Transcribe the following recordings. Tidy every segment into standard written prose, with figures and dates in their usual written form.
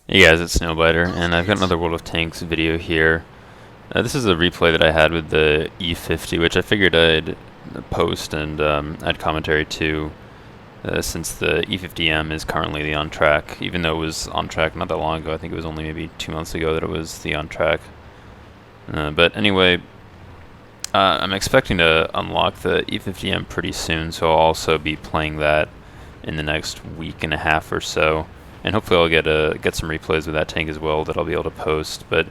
Hey guys, it's Snowbiter, and I've got another World of Tanks video here. This is a replay that I had with the E-50, which I figured I'd post and add commentary to, since the E-50M is currently the on track, even though it was on track not that long ago. I think it was only maybe 2 months ago that it was the on track. But anyway, I'm expecting to unlock the E-50M pretty soon, so I'll also be playing that in the next week and a half or so. And hopefully I'll get some replays with that tank as well that I'll be able to post. But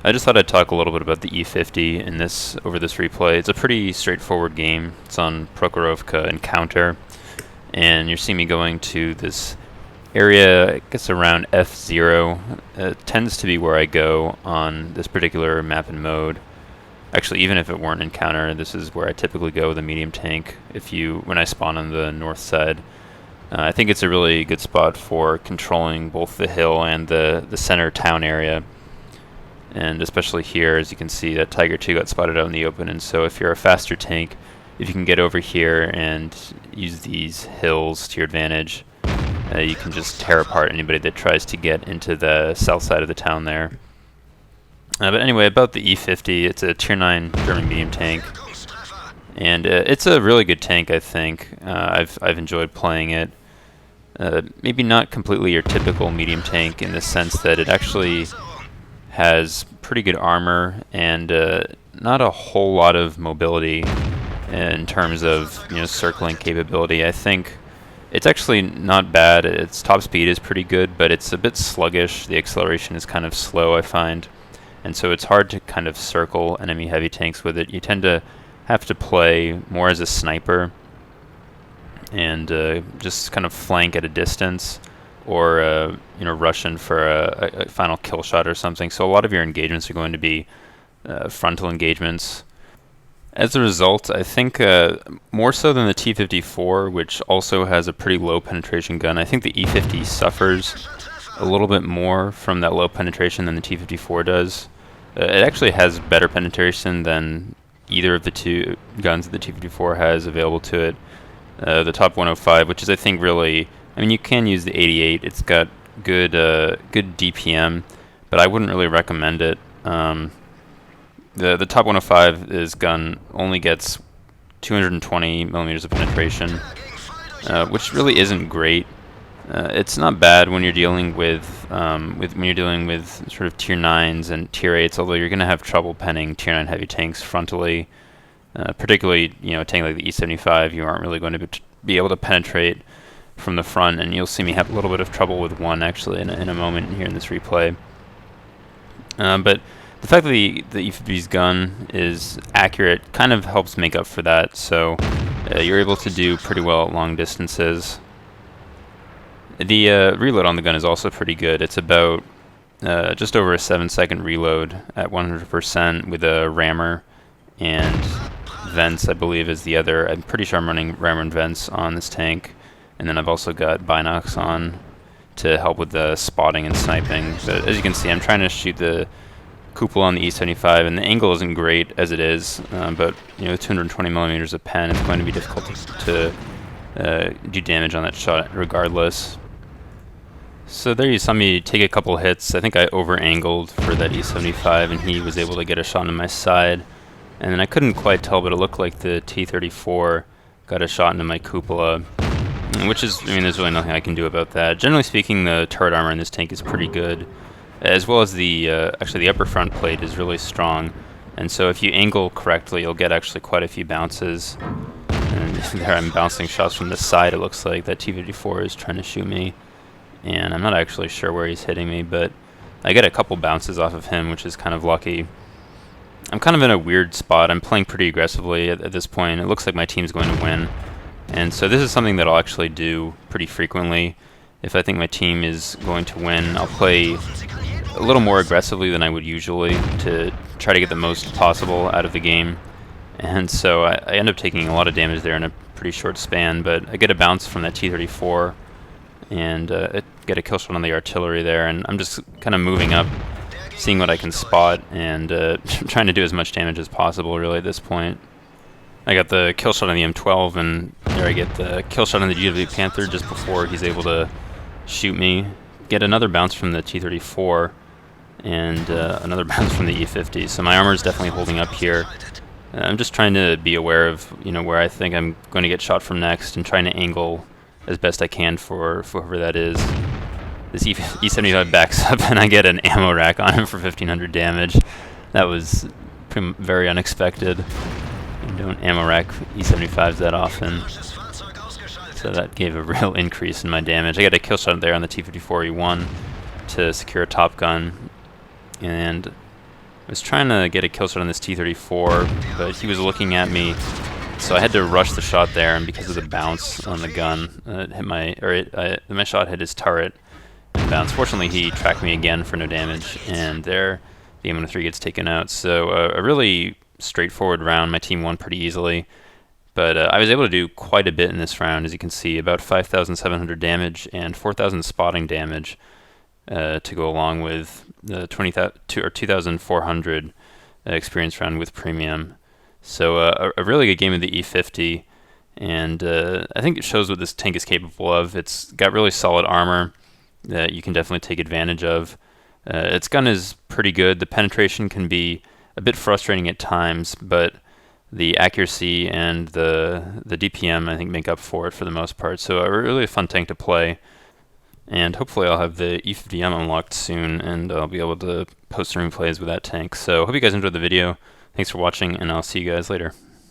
I just thought I'd talk a little bit about the E-50 in over this replay. It's a pretty straightforward game. It's on Prokhorovka Encounter, and you're seeing me going to this area, I guess around F0. It tends to be where I go on this particular map and mode. Actually, even if it weren't Encounter, this is where I typically go with a medium tank when I spawn on the north side. I think it's a really good spot for controlling both the hill and the center town area. And especially here, as you can see, that Tiger 2 got spotted out in the open. And so if you're a faster tank, if you can get over here and use these hills to your advantage, you can just tear apart anybody that tries to get into the south side of the town there. But anyway, about the E-50, it's a Tier 9 German medium tank. And it's a really good tank, I think. I've enjoyed playing it. Maybe not completely your typical medium tank in the sense that it actually has pretty good armor and not a whole lot of mobility in terms of circling capability. I think it's actually not bad. Its top speed is pretty good, but it's a bit sluggish. The acceleration is kind of slow, I find, and so it's hard to kind of circle enemy heavy tanks with it. You tend to have to play more as a sniper and just kind of flank at a distance, or rush in for a final kill shot or something. So a lot of your engagements are going to be frontal engagements. As a result, I think more so than the T-54, which also has a pretty low penetration gun, I think the E-50 suffers a little bit more from that low penetration than the T-54 does. It actually has better penetration than either of the two guns that the T-54 has available to it. The top 105, which is, I think, really, I mean, you can use the 88. It's got good DPM, but I wouldn't really recommend it. The top 105 gun only gets 220 millimeters of penetration, which really isn't great. It's not bad when you're dealing with sort of Tier 9s and Tier 8s, although you're going to have trouble penning Tier 9 heavy tanks frontally. Particularly, a tank like the E-75, you aren't really going to be able to penetrate from the front, and you'll see me have a little bit of trouble with one actually in a moment here in this replay. But the fact that the E-50's gun is accurate kind of helps make up for that, so you're able to do pretty well at long distances. The reload on the gun is also pretty good. It's about just over a 7-second reload at 100% with a rammer, and vents, I believe, is the other. I'm pretty sure I'm running rammer and vents on this tank, and then I've also got binocs on to help with the spotting and sniping. But as you can see, I'm trying to shoot the cupola on the E-75, and the angle isn't great as it is, but 220 millimeters of pen, it's going to be difficult to do damage on that shot regardless. So there you saw me take a couple hits. I think I over-angled for that E-75, and he was able to get a shot on my side. And then I couldn't quite tell, but it looked like the T-34 got a shot into my cupola, which is, there's really nothing I can do about that. Generally speaking, the turret armor in this tank is pretty good, as well as actually the upper front plate is really strong. And so if you angle correctly, you'll get actually quite a few bounces. And there I'm bouncing shots from the side, it looks like. That T-54 is trying to shoot me, and I'm not actually sure where he's hitting me, but I get a couple bounces off of him, which is kind of lucky. I'm kind of in a weird spot. I'm playing pretty aggressively at this point. It looks like my team's going to win. And so this is something that I'll actually do pretty frequently. If I think my team is going to win, I'll play a little more aggressively than I would usually to try to get the most possible out of the game. And so I end up taking a lot of damage there in a pretty short span, but I get a bounce from that T-34 and get a kill shot on the artillery there, and I'm just kind of moving up, seeing what I can spot, and trying to do as much damage as possible really at this point. I got the kill shot on the M12, and there I get the kill shot on the GW Panther just before he's able to shoot me. get another bounce from the T-34 and another bounce from the E-50. So my armor is definitely holding up here. I'm just trying to be aware of where I think I'm going to get shot from next, and trying to angle as best I can for whoever that is. This E-75 backs up, and I get an ammo rack on him for 1,500 damage. That was very unexpected. You don't ammo rack E-75s that often. So that gave a real increase in my damage. I got a kill shot there on the T-54E1 to secure a Top Gun, and I was trying to get a kill shot on this T-34, but he was looking at me, so I had to rush the shot there. And because of the bounce on the gun, it hit my shot hit his turret and bounced. Fortunately, he tracked me again for no damage, and there the M103 gets taken out. So a really straightforward round. My team won pretty easily, but I was able to do quite a bit in this round, as you can see, about 5,700 damage and 4,000 spotting damage. To go along with the 2,400 experience round with premium. So a really good game of the E-50, and I think it shows what this tank is capable of. It's got really solid armor that you can definitely take advantage of. Its gun is pretty good. The penetration can be a bit frustrating at times, but the accuracy and the DPM, I think, make up for it for the most part. So a really fun tank to play. And hopefully I'll have the E-50M unlocked soon, and I'll be able to post some replays with that tank. So hope you guys enjoyed the video. Thanks for watching, and I'll see you guys later.